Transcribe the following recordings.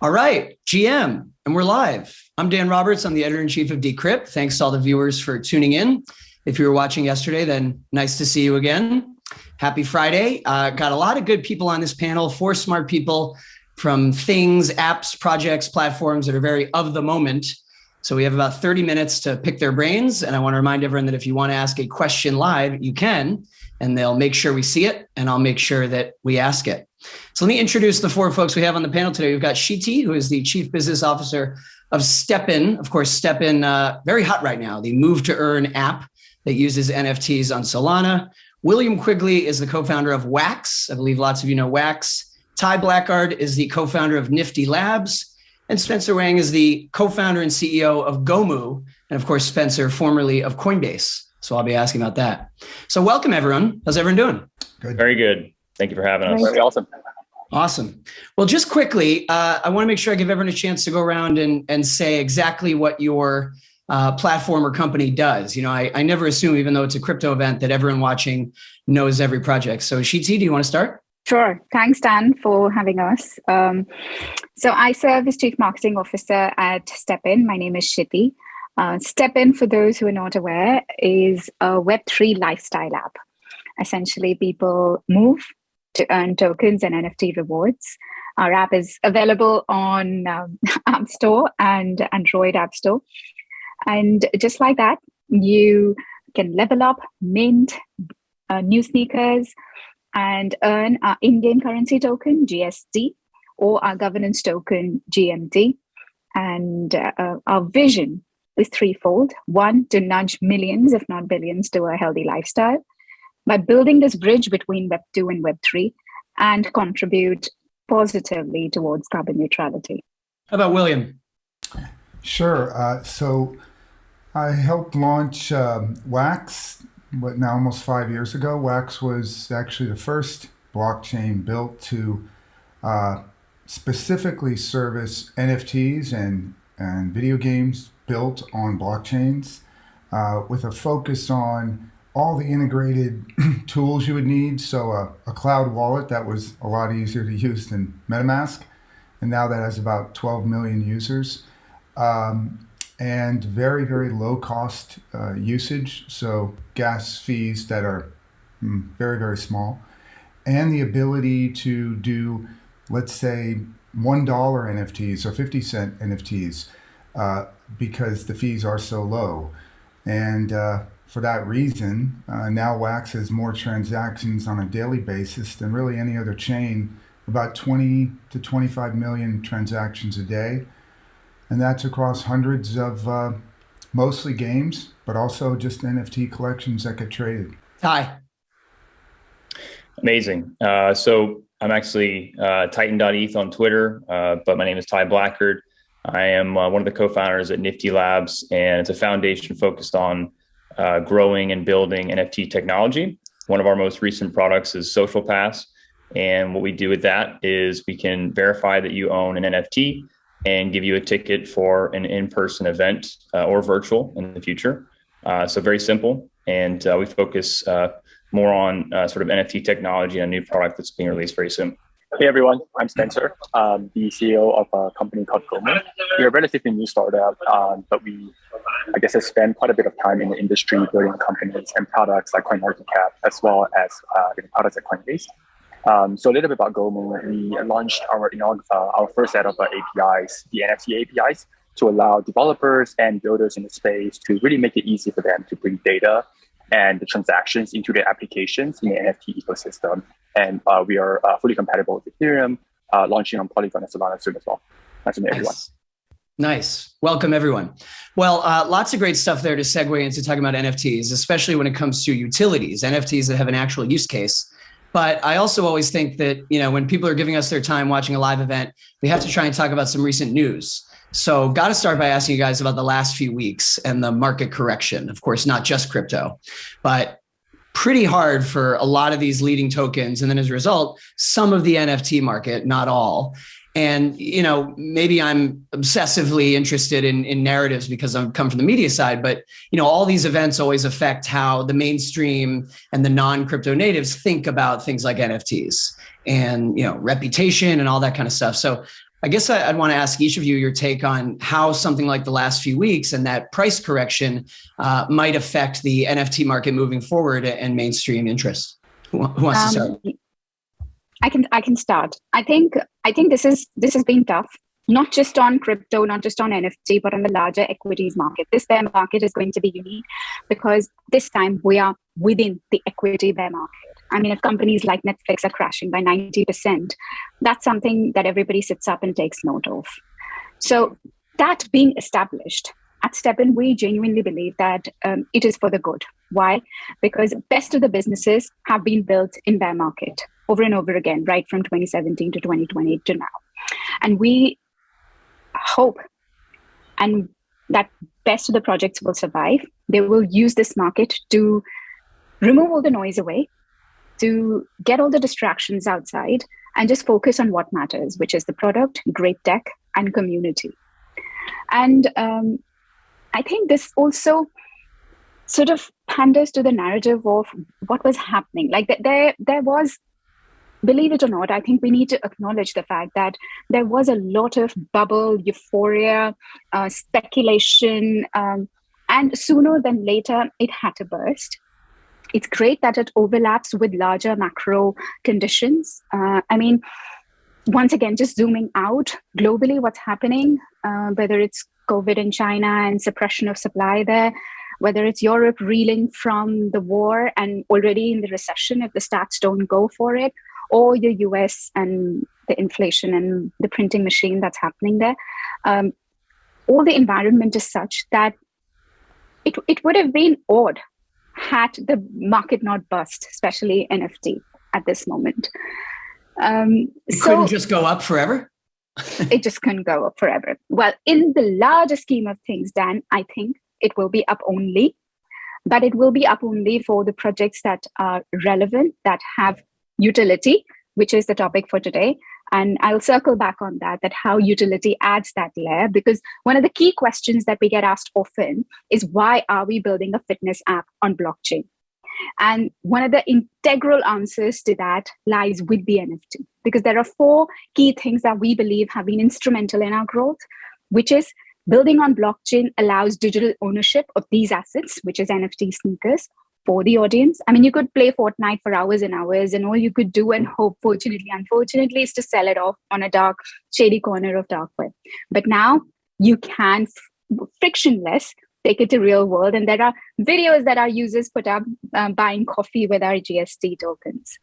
All right, GM, and we're live. I'm Dan Roberts. I'm the editor-in-chief of Decrypt. Thanks to all the viewers for tuning in. If you were watching yesterday, then nice to see you again. Happy Friday. Got a lot of good people on this panel, 4 smart people from things, apps, projects, platforms that are very of the moment. So we have about 30 minutes to pick their brains. And I want to remind everyone that if you want to ask a question live, you can, and they'll make sure we see it, and I'll make sure that we ask it. So let me introduce the 4 folks we have on the panel today. We've got Shiti, who is the Chief Business Officer of STEPN. Of course, STEPN, very hot right now, the Move to Earn app that uses NFTs on Solana. William Quigley is the co-founder of Wax. I believe lots of you know Wax. Ty Blackard is the co-founder of Nifty Labs. And Spencer Wang is the co-founder and CEO of Gomu. And of course, Spencer, formerly of Coinbase. So I'll be asking about that. So welcome, everyone. How's everyone doing? Good. Very good. Thank you for having us. Very awesome. Awesome. Well, just quickly, I want to make sure I give everyone a chance to go around and say exactly what your platform or company does. You know, I never assume, even though it's a crypto event, that everyone watching knows every project. So Shiti, do you want to start? Sure. Thanks, Dan, for having us. So I serve as Chief Marketing Officer at STEPN. My name is Shiti. STEPN, for those who are not aware, is a Web3 lifestyle app. Essentially, people move to earn tokens and NFT rewards. Our app is available on App Store and Android App Store. And just like that, you can level up, mint new sneakers, and earn our in-game currency token, GSD, or our governance token, GMT. And our vision is threefold. 1, to nudge millions, if not billions, to a healthy lifestyle by building this bridge between Web 2 and Web 3 and contribute positively towards carbon neutrality. How about William? Sure. So I helped launch Wax, now almost 5 years ago. Wax was actually the first blockchain built to specifically service NFTs and video games built on blockchains with a focus on all the integrated tools you would need. So a cloud wallet that was a lot easier to use than MetaMask. And now that has about 12 million users. And very, very low cost usage. So gas fees that are very, very small. And the ability to do, let's say, $1 NFTs or 50-cent NFTs because the fees are so low. And for that reason, now Wax has more transactions on a daily basis than really any other chain, about 20 to 25 million transactions a day. And that's across hundreds of mostly games, but also just NFT collections that get traded. Hi. Amazing. So I'm actually Titan.eth on Twitter, but my name is Ty Blackard. I am one of the co-founders at Nifty Labs, and it's a foundation focused on growing and building NFT technology. One of our most recent products is Social Pass. And what we do with that is we can verify that you own an NFT and give you a ticket for an in-person event or virtual in the future. So very simple. And we focus more on sort of NFT technology and a new product that's being released very soon. Hey everyone, I'm Spencer, the CEO of a company called Gomu. We're a relatively new startup, but we, I guess, have spent quite a bit of time in the industry building companies and products like CoinMarketCap, as well as products at Coinbase. So a little bit about Gomu. We launched our first set of APIs, the NFT APIs, to allow developers and builders in the space to really make it easy for them to bring data and the transactions into their applications in the NFT ecosystem. And we are fully compatible with Ethereum, launching on Polygon and Solana soon as well. Nice to meet everyone. Nice. Welcome, everyone. Well, lots of great stuff there to segue into talking about NFTs, especially when it comes to utilities, NFTs that have an actual use case. But I also always think that, you know, when people are giving us their time watching a live event, we have to try and talk about some recent news. So got to start by asking you guys about the last few weeks and the market correction. Of course, not just crypto, but pretty hard for a lot of these leading tokens. And then as a result, some of the NFT market, not all. And, you know, maybe I'm obsessively interested in narratives because I come from the media side, but, you know, all these events always affect how the mainstream and the non-crypto natives think about things like NFTs and, you know, reputation and all that kind of stuff. So I guess I'd want to ask each of you your take on how something like the last few weeks and that price correction might affect the NFT market moving forward and mainstream interest. Who wants to start? I can start. I think this has been tough, not just on crypto, not just on NFT, but on the larger equities market. This bear market is going to be unique because this time we are within the equity bear market. I mean, if companies like Netflix are crashing by 90%, that's something that everybody sits up and takes note of. So that being established, at STEPN, we genuinely believe that it is for the good. Why? Because best of the businesses have been built in bear market over and over again, right from 2017 to 2020 to now. And we hope and that best of the projects will survive. They will use this market to remove all the noise away, to get all the distractions outside and just focus on what matters, which is the product, great tech, and community. And I think this also sort of panders to the narrative of what was happening. Like there was, believe it or not, I think we need to acknowledge the fact that there was a lot of bubble, euphoria, speculation, and sooner than later, it had to burst. It's great that it overlaps with larger macro conditions. I mean, once again, just zooming out globally, what's happening, whether it's COVID in China and suppression of supply there, whether it's Europe reeling from the war and already in the recession if the stats don't go for it, or the US and the inflation and the printing machine that's happening there. All the environment is such that it would have been odd had the market not bust, especially NFT at this moment. It couldn't just go up forever? It just couldn't go up forever. Well, in the larger scheme of things, Dan, I think it will be up only, but it will be up only for the projects that are relevant, that have utility, which is the topic for today. And I'll circle back on that how utility adds that layer, because one of the key questions that we get asked often is why are we building a fitness app on blockchain? And one of the integral answers to that lies with the NFT, because there are 4 key things that we believe have been instrumental in our growth, which is building on blockchain allows digital ownership of these assets, which is NFT sneakers, for the audience. I mean, you could play Fortnite for hours and hours, and all you could do and hope, unfortunately, is to sell it off on a dark, shady corner of dark web. But now you can frictionless take it to real world. And there are videos that our users put up buying coffee with our GST tokens.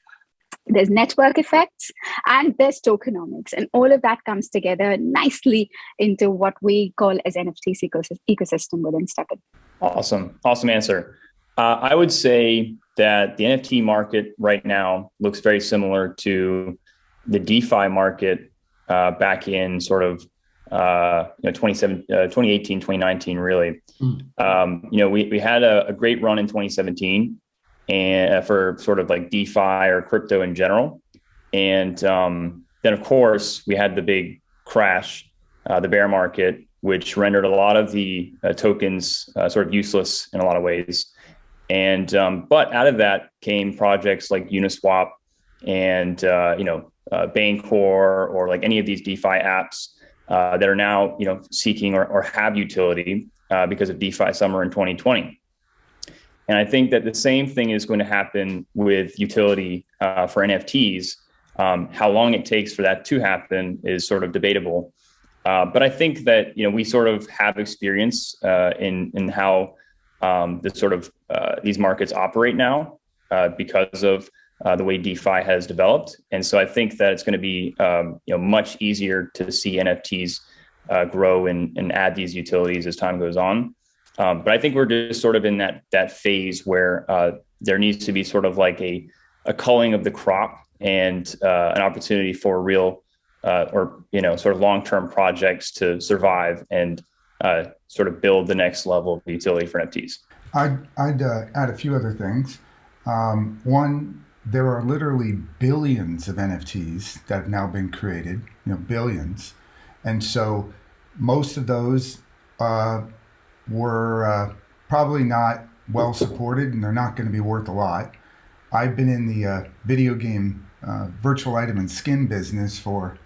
There's network effects and there's tokenomics. And all of that comes together nicely into what we call as NFTs ecosystem within STEPN. Awesome answer. I would say that the NFT market right now looks very similar to the DeFi market back in sort of 2018, 2019, really. We had a great run in 2017 and for sort of like DeFi or crypto in general. And then, of course, we had the big crash, the bear market, which rendered a lot of the tokens sort of useless in a lot of ways. And but out of that came projects like Uniswap and Bancor or like any of these DeFi apps that are now seeking or have utility because of DeFi summer in 2020. And I think that the same thing is going to happen with utility for NFTs. How long it takes for that to happen is sort of debatable. But I think that we sort of have experience in how the sort of these markets operate now because of the way DeFi has developed. And so I think that it's going to be much easier to see NFTs grow and add these utilities as time goes on. But I think we're just sort of in that phase where there needs to be sort of like a culling of the crop and an opportunity for real sort of long-term projects to survive and sort of build the next level of utility for NFTs. I'd add a few other things. One, there are literally billions of NFTs that have now been created, billions. And so most of those were probably not well supported and they're not going to be worth a lot. I've been in the video game virtual item and skin business for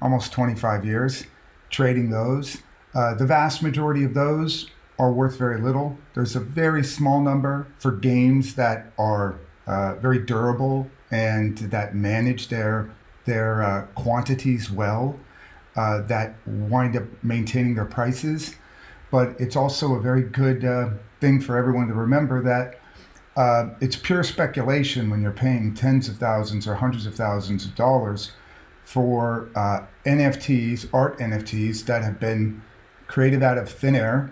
almost 25 years trading those. The vast majority of those are worth very little. There's a very small number for games that are very durable and that manage their quantities well, that wind up maintaining their prices. But it's also a very good thing for everyone to remember that it's pure speculation when you're paying tens of thousands or hundreds of thousands of dollars for NFTs, art NFTs that have been created out of thin air,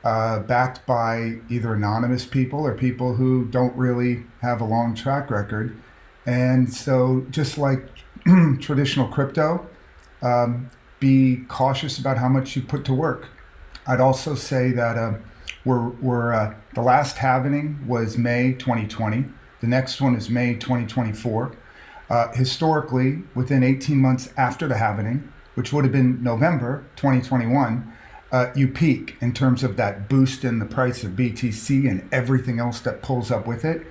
backed by either anonymous people or people who don't really have a long track record. And so just like traditional crypto, be cautious about how much you put to work. I'd also say that we're the last halvening was May 2020. The next one is May 2024. Historically, within 18 months after the halvening, which would have been November 2021, you peak in terms of that boost in the price of BTC and everything else that pulls up with it.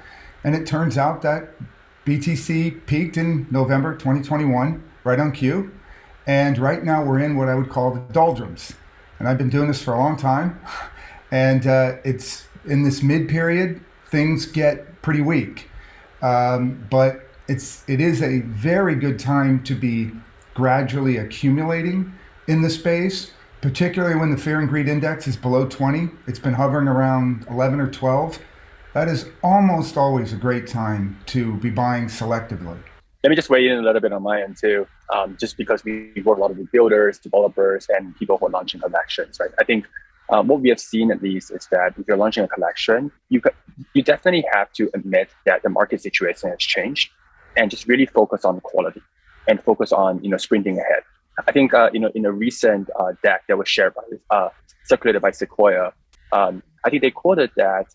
And it turns out that BTC peaked in November 2021, right on cue. And right now we're in what I would call the doldrums. And I've been doing this for a long time. And it's in this mid period, things get pretty weak. But it is a very good time to be gradually accumulating in the space, particularly when the fear and greed index is below 20. It's been hovering around 11 or 12. That is almost always a great time to be buying selectively. Let me just weigh in a little bit on my end too, just because we work a lot with builders, developers, and people who are launching collections, right? I think what we have seen at least is that if you're launching a collection, you definitely have to admit that the market situation has changed and just really focus on quality and focus on, sprinting ahead. I think, in a recent deck that was shared circulated by Sequoia, I think they quoted that,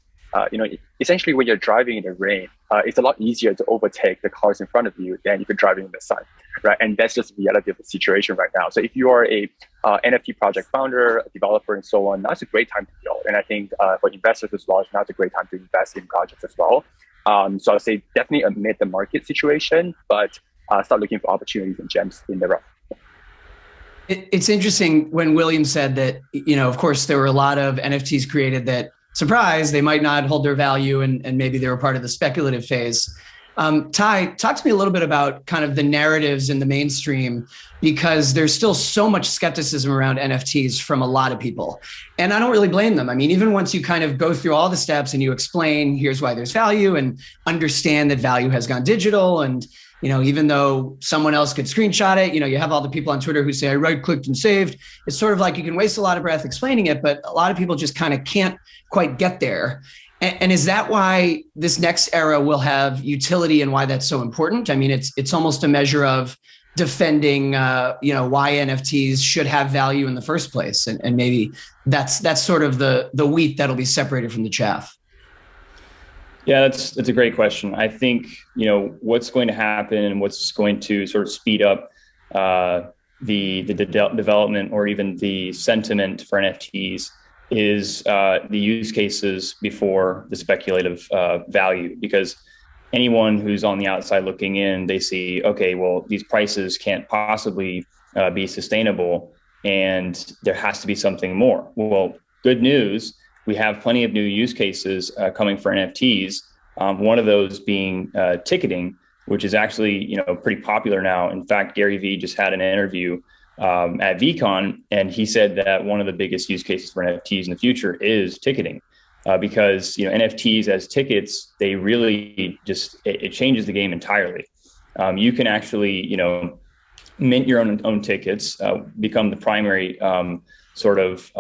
essentially when you're driving in the rain, it's a lot easier to overtake the cars in front of you than if you're driving in the sun, right? And that's just the reality of the situation right now. So if you are a NFT project founder, a developer, and so on, now's a great time to build. And I think for investors as well, now's a great time to invest in projects as well. So I'll say definitely amid the market situation, but start looking for opportunities and gems in the rough. It's interesting when William said that, of course, there were a lot of NFTs created that, surprise, they might not hold their value and maybe they were part of the speculative phase. Ty, talk to me a little bit about kind of the narratives in the mainstream, because there's still so much skepticism around NFTs from a lot of people. And I don't really blame them. I mean, even once you kind of go through all the steps and you explain, here's why there's value, and understand that value has gone digital, and even though someone else could screenshot it, you have all the people on Twitter who say, I right-clicked and saved. It's sort of like you can waste a lot of breath explaining it, but a lot of people just kind of can't quite get there. And is that why this next era will have utility and why that's so important? I mean, it's almost a measure of defending, why NFTs should have value in the first place. And maybe that's sort of the wheat that'll be separated from the chaff. Yeah, that's a great question. I think, what's going to happen and what's going to sort of speed up the development or even the sentiment for NFTs is the use cases before the speculative value. Because anyone who's on the outside looking in, they see, okay, well, these prices can't possibly be sustainable and there has to be something more. Well, good news. We have plenty of new use cases coming for NFTs. One of those being ticketing, which is actually pretty popular now. In fact, Gary Vee just had an interview at VCon, and he said that one of the biggest use cases for NFTs in the future is ticketing, because NFTs as tickets, they really just it changes the game entirely. You can actually mint your own tickets, become the primary sort of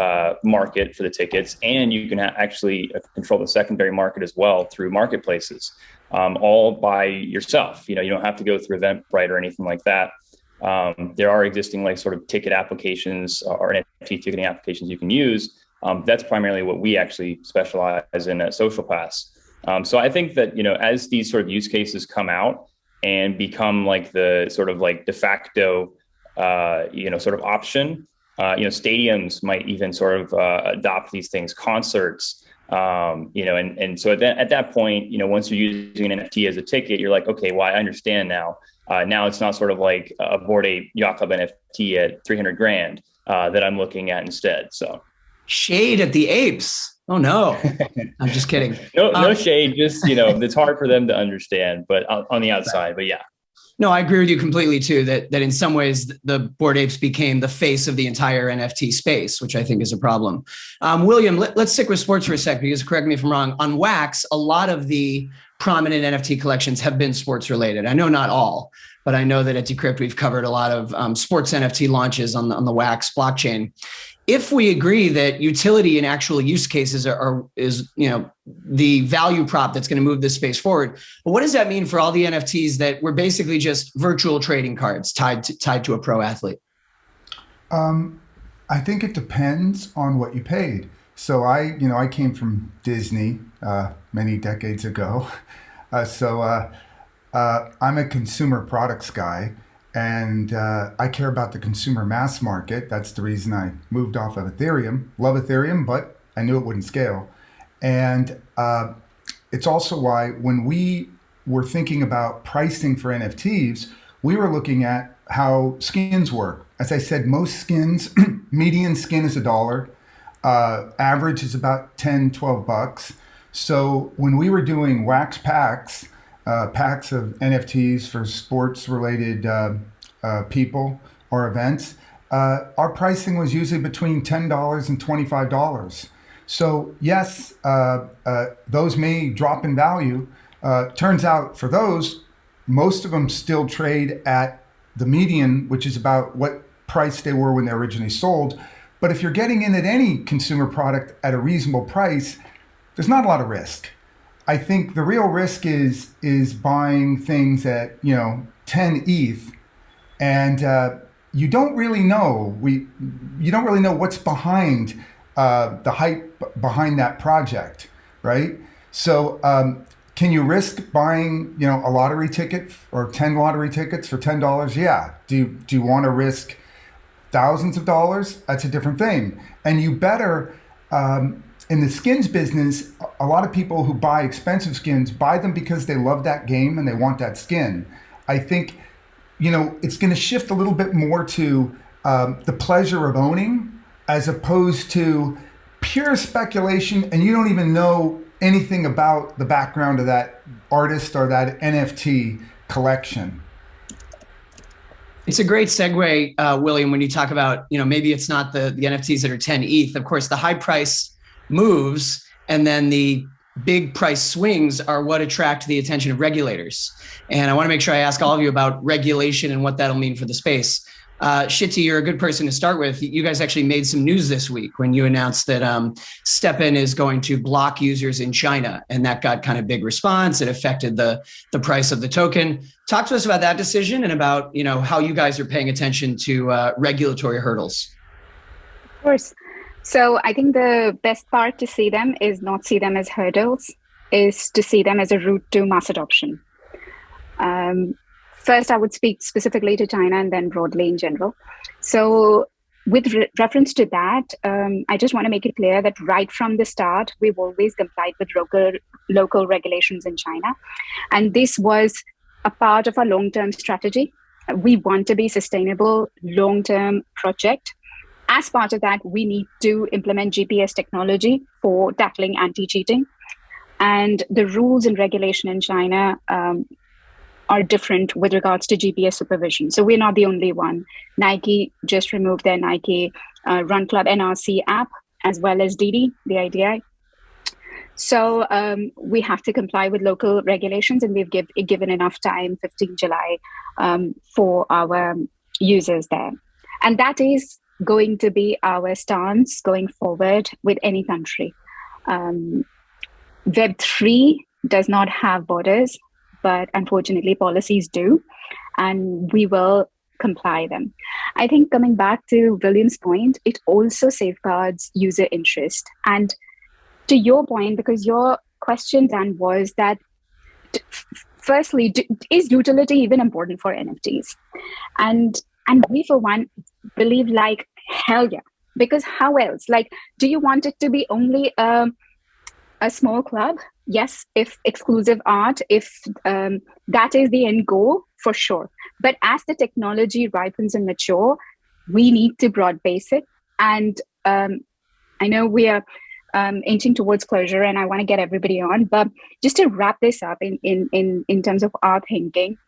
market for the tickets, and you can actually control the secondary market as well through marketplaces, all by yourself. You don't have to go through Eventbrite or anything like that. There are existing like sort of ticket applications or NFT ticketing applications you can use. That's primarily what we actually specialize in at Social Pass. So I think that as these sort of use cases come out and become like the sort of like de facto sort of option. Stadiums might even sort of adopt these things, concerts, And so at that point, once you're using an NFT as a ticket, you're like, okay, well, I understand now. Now it's not sort of like a Bored Ape Yacht Club NFT at 300 grand that I'm looking at instead. So shade at the apes. Oh no, I'm just kidding. No shade. Just, it's hard for them to understand, but on the outside, but yeah. No, I agree with you completely too, that in some ways the Bored Apes became the face of the entire NFT space, which I think is a problem. William, let's stick with sports for a sec, because correct me if I'm wrong, on Wax, a lot of the prominent NFT collections have been sports related. I know not all, but I know that at Decrypt, we've covered a lot of sports NFT launches on the Wax blockchain. If we agree that utility and actual use cases is the value prop that's going to move this space forward, but what does that mean for all the NFTs that were basically just virtual trading cards tied to a pro athlete? I think it depends on what you paid. So I came from Disney many decades ago, so I'm a consumer products guy. And I care about the consumer mass market. That's the reason I moved off of Ethereum. Love Ethereum, but I knew it wouldn't scale. And it's also why when we were thinking about pricing for NFTs, we were looking at how skins work. As I said, most skins, median skin is $1. Average is about $10-12. So when we were doing Wax packs of NFTs for sports-related people or events, our pricing was usually between $10 and $25. So yes, those may drop in value. Turns out for those, most of them still trade at the median, which is about what price they were when they originally sold. But if you're getting in at any consumer product at a reasonable price, there's not a lot of risk. I think the real risk is buying things at 10 ETH, and you don't really know what's behind the hype behind that project, right? So can you risk buying a lottery ticket or 10 lottery tickets for $10? Yeah. Do you want to risk thousands of dollars? That's a different thing. And you better. In the skins business, a lot of people who buy expensive skins buy them because they love that game and they want that skin. I think, it's going to shift a little bit more to the pleasure of owning as opposed to pure speculation, and you don't even know anything about the background of that artist or that NFT collection. It's a great segue, William, when you talk about, maybe it's not the NFTs that are 10 ETH. Of course, the high price moves and then the big price swings are what attract the attention of regulators. And I want to make sure I ask all of you about regulation and what that'll mean for the space. Shiti, you're a good person to start with. You guys actually made some news this week when you announced that STEPN is going to block users in China, and that got kind of big response. It affected the price of the token. Talk to us about that decision and about how you guys are paying attention to regulatory hurdles. Of course. So I think the best part to see them is not see them as hurdles, is to see them as a route to mass adoption. First, I would speak specifically to China and then broadly in general. So with reference to that, I just want to make it clear that right from the start, we've always complied with local regulations in China. And this was a part of our long-term strategy. We want to be sustainable long-term project. As part of that, we need to implement GPS technology for tackling anti-cheating. And the rules and regulation in China are different with regards to GPS supervision. So we're not the only one. Nike just removed their Nike Run Club NRC app, as well as Didi, the IDI. So we have to comply with local regulations, and we've given enough time, 15 July, for our users there. And that is going to be our stance going forward with any country. Web3 does not have borders, but unfortunately policies do, and we will comply them. I think coming back to William's point, it also safeguards user interest. And to your point, because your question, Dan, was that, firstly, is utility even important for NFTs? And we, for one, believe like, hell yeah, because how else? Like, do you want it to be only a a small club, yes, if exclusive art, if that is the end goal, for sure. But as the technology ripens and mature, we need to broad base it. And I know we are inching towards closure, and I want to get everybody on. But just to wrap this up in terms of our thinking,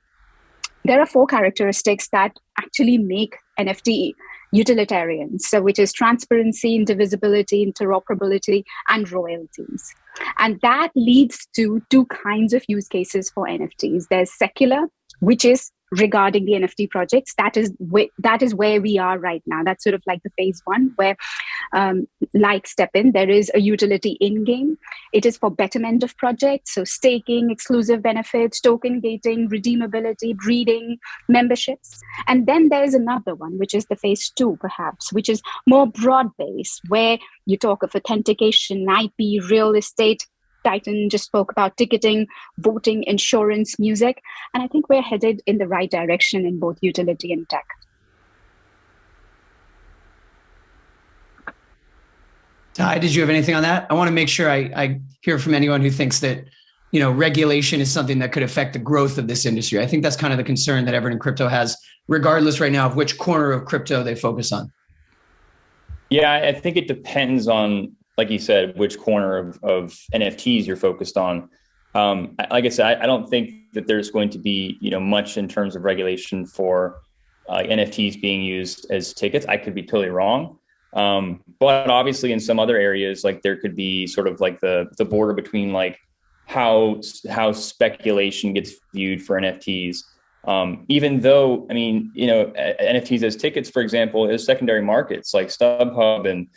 there are 4 characteristics that actually make NFT utilitarian. So, which is transparency, indivisibility, interoperability, and royalties. And that leads to 2 kinds of use cases for NFTs. There's secular, which is regarding the NFT projects. That is where we are right now. That's sort of like the phase 1, where like STEPN, there is a utility in-game. It is for betterment of projects, so staking, exclusive benefits, token gating, redeemability, breeding, memberships. And then there's another one, which is the phase 2, perhaps, which is more broad-based, where you talk of authentication, IP, real estate. Titan just spoke about ticketing, voting, insurance, music. And I think we're headed in the right direction in both utility and tech. Ty, did you have anything on that? I want to make sure I hear from anyone who thinks that, regulation is something that could affect the growth of this industry. I think that's kind of the concern that everyone in crypto has, regardless right now of which corner of crypto they focus on. Yeah, I think it depends on, like you said, which corner of NFTs you're focused on. Like I said, I don't think that there's going to be, much in terms of regulation for NFTs being used as tickets. I could be totally wrong. But obviously in some other areas, like there could be sort of like the border between like how speculation gets viewed for NFTs. Even though, NFTs as tickets, for example, is secondary markets like StubHub and,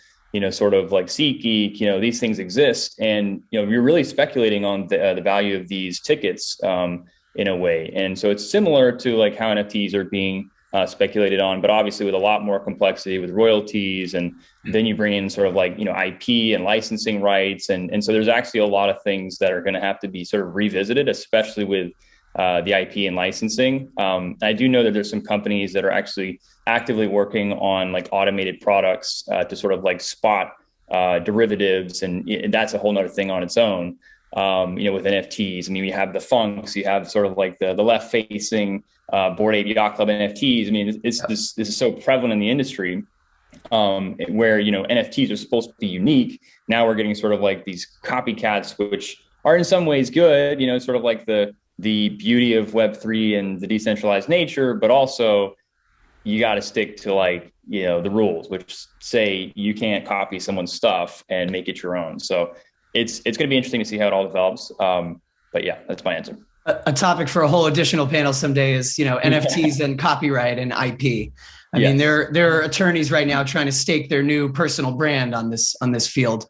sort of like SeatGeek, these things exist. And, you're really speculating on the value of these tickets in a way. And so it's similar to like how NFTs are being speculated on, but obviously with a lot more complexity with royalties. And then you bring in sort of like, IP and licensing rights. And so there's actually a lot of things that are going to have to be sort of revisited, especially with the IP and licensing. I do know that there's some companies that are actually actively working on like automated products to sort of like spot derivatives. And that's a whole nother thing on its own, with NFTs. You have the funks, you have sort of like the left facing Bored Ape Yacht Club NFTs. This is so prevalent in the industry where, NFTs are supposed to be unique. Now we're getting sort of like these copycats, which are in some ways good, sort of like the beauty of Web3 and the decentralized nature, but also you got to stick to like, the rules, which say you can't copy someone's stuff and make it your own. So it's going to be interesting to see how it all develops. But yeah, that's my answer. A topic for a whole additional panel someday is, NFTs and copyright and IP. I mean, there are attorneys right now trying to stake their new personal brand on this field.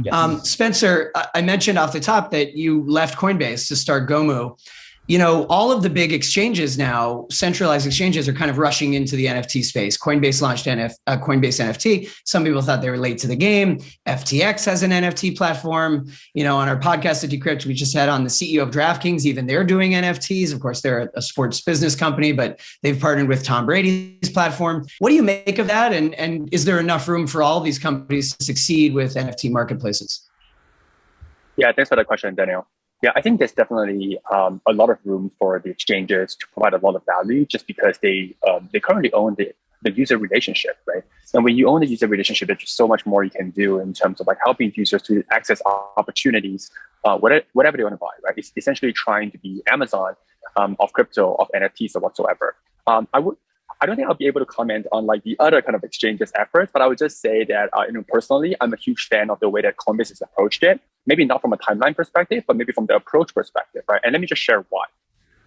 Yes. Spencer, I mentioned off the top that you left Coinbase to start Gomu. All of the big exchanges now, centralized exchanges, are kind of rushing into the NFT space. Coinbase launched Coinbase NFT. Some people thought they were late to the game. FTX has an NFT platform. On our podcast at Decrypt, we just had on the CEO of DraftKings. Even they're doing NFTs. Of course, they're a sports business company, but they've partnered with Tom Brady's platform. What do you make of that? And is there enough room for all these companies to succeed with NFT marketplaces? Yeah, thanks for the question, Daniel. Yeah, I think there's definitely a lot of room for the exchanges to provide a lot of value just because they currently own the user relationship, right? And when you own the user relationship, there's just so much more you can do in terms of like helping users to access opportunities, whatever they want to buy, right? It's essentially trying to be Amazon of crypto, of NFTs or whatsoever. I don't think I'll be able to comment on like the other kind of exchanges efforts, but I would just say that, personally, I'm a huge fan of the way that Coinbase has approached it. Maybe not from a timeline perspective, but maybe from the approach perspective, right? And let me just share why.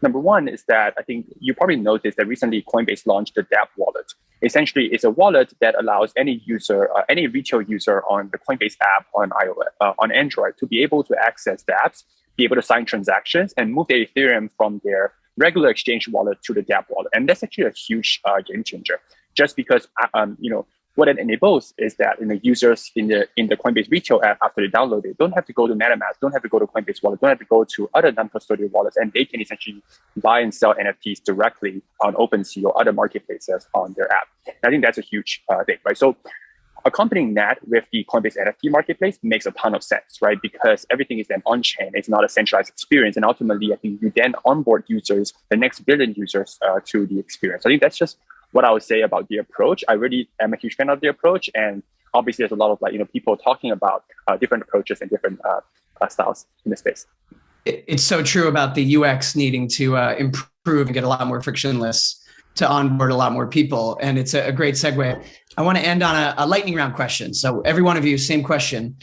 Number one is that I think you probably noticed that recently Coinbase launched the dApp wallet. Essentially, it's a wallet that allows any user, any retail user on the Coinbase app on iOS, on Android, to be able to access the apps, be able to sign transactions, and move their Ethereum from their regular exchange wallet to the dApp wallet. And that's actually a huge game changer, just because what it enables is that users in the Coinbase retail app, after they download it, don't have to go to MetaMask, don't have to go to Coinbase wallet, don't have to go to other non-custodial wallets, and they can essentially buy and sell NFTs directly on OpenSea or other marketplaces on their app. And I think that's a huge thing, right? So accompanying that with the Coinbase NFT marketplace makes a ton of sense, right? Because everything is then on-chain. It's not a centralized experience. And ultimately, I think you then onboard users, the next billion users to the experience. I think that's just what I would say about the approach. I really am a huge fan of the approach. And obviously, there's a lot of people talking about different approaches and different styles in the space. It's so true about the UX needing to improve and get a lot more frictionless to onboard a lot more people. And it's a great segue. I want to end on a lightning round question. So every one of you, same question.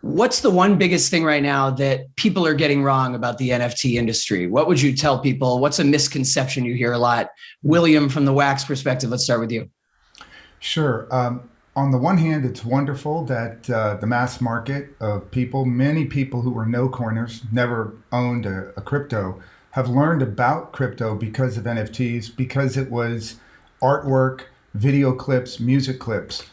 What's the one biggest thing right now that people are getting wrong about the NFT industry? What would you tell people? What's a misconception you hear a lot? William, from the Wax perspective, let's start with you. Sure. On the one hand, it's wonderful that the mass market of people, many people who were no coiners, never owned a crypto, have learned about crypto because of NFTs, because it was artwork, video clips, music clips.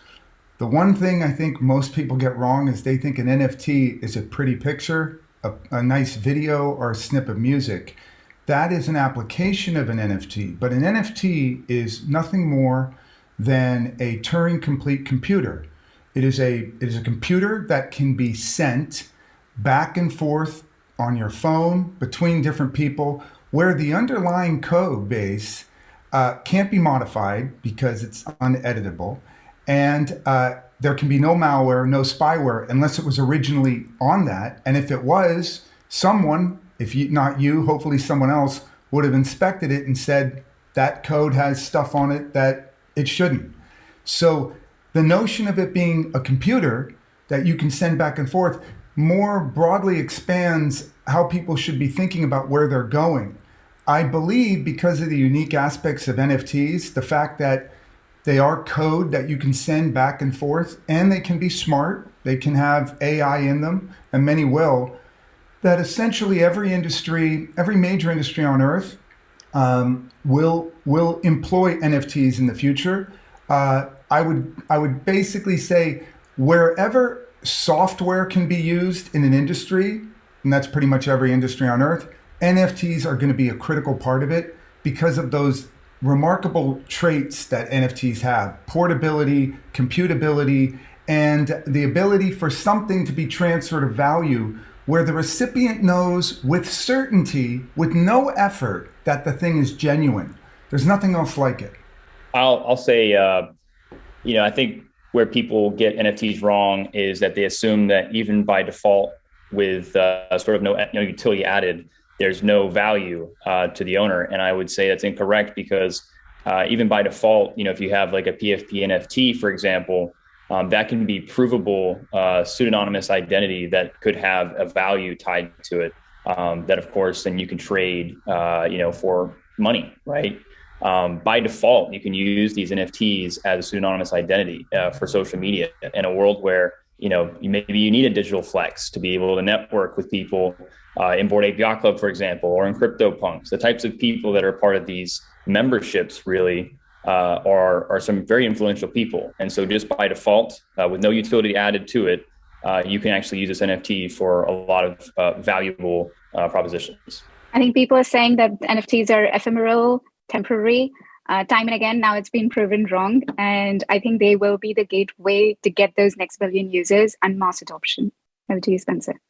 The one thing I think most people get wrong is they think an NFT is a pretty picture, a nice video, or a snip of music. That is an application of an NFT, but an NFT is nothing more than a Turing-complete computer. It is a computer that can be sent back and forth on your phone between different people, where the underlying code base can't be modified because it's uneditable, and there can be no malware, no spyware, unless it was originally on that. And if it was, someone, not you, hopefully someone else, would have inspected it and said that code has stuff on it that it shouldn't. So the notion of it being a computer that you can send back and forth more broadly expands how people should be thinking about where they're going. I believe because of the unique aspects of NFTs, the fact that they are code that you can send back and forth, and they can be smart, they can have AI in them, and many will, that essentially every industry, every major industry on earth will employ NFTs in the future. I would basically say wherever software can be used in an industry, and that's pretty much every industry on earth, NFTs are going to be a critical part of it because of those remarkable traits that NFTs have: portability, computability, and the ability for something to be transferred of value where the recipient knows with certainty, with no effort, that the thing is genuine. There's nothing else like it. I'll say, I think where people get NFTs wrong is that they assume that even by default, with sort of no utility added, there's no value to the owner. And I would say that's incorrect, because even by default, if you have like a PFP NFT, for example, that can be provable pseudonymous identity that could have a value tied to it. That, of course, then you can trade, for money, right? By default, you can use these NFTs as a pseudonymous identity for social media in a world where, maybe you need a digital flex to be able to network with people in Bored Ape Yacht Club, for example, or in CryptoPunks. The types of people that are part of these memberships really are some very influential people. And so just by default, with no utility added to it, you can actually use this NFT for a lot of valuable propositions. I think people are saying that NFTs are ephemeral, temporary. Time and again, now it's been proven wrong. And I think they will be the gateway to get those next billion users and mass adoption. Over to you, Spencer.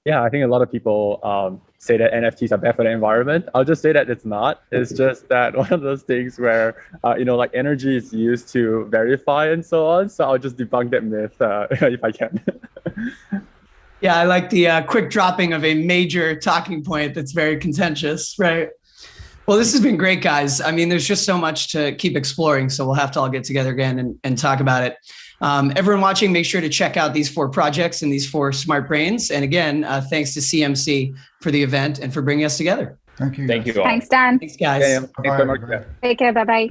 Yeah, I think a lot of people say that NFTs are bad for the environment. I'll just say that it's not. It's just that one of those things where, like energy is used to verify and so on. So I'll just debunk that myth if I can. Yeah, I like the quick dropping of a major talking point that's very contentious, right? Well, this has been great, guys. I mean, there's just so much to keep exploring. So we'll have to all get together again and talk about it. Everyone watching, make sure to check out these 4 projects and these 4 smart brains. And again, thanks to CMC for the event and for bringing us together. Thank you. Thank you all. Thanks, Dan. Thanks, guys. Yeah, Bye-bye. Take care. Bye-bye.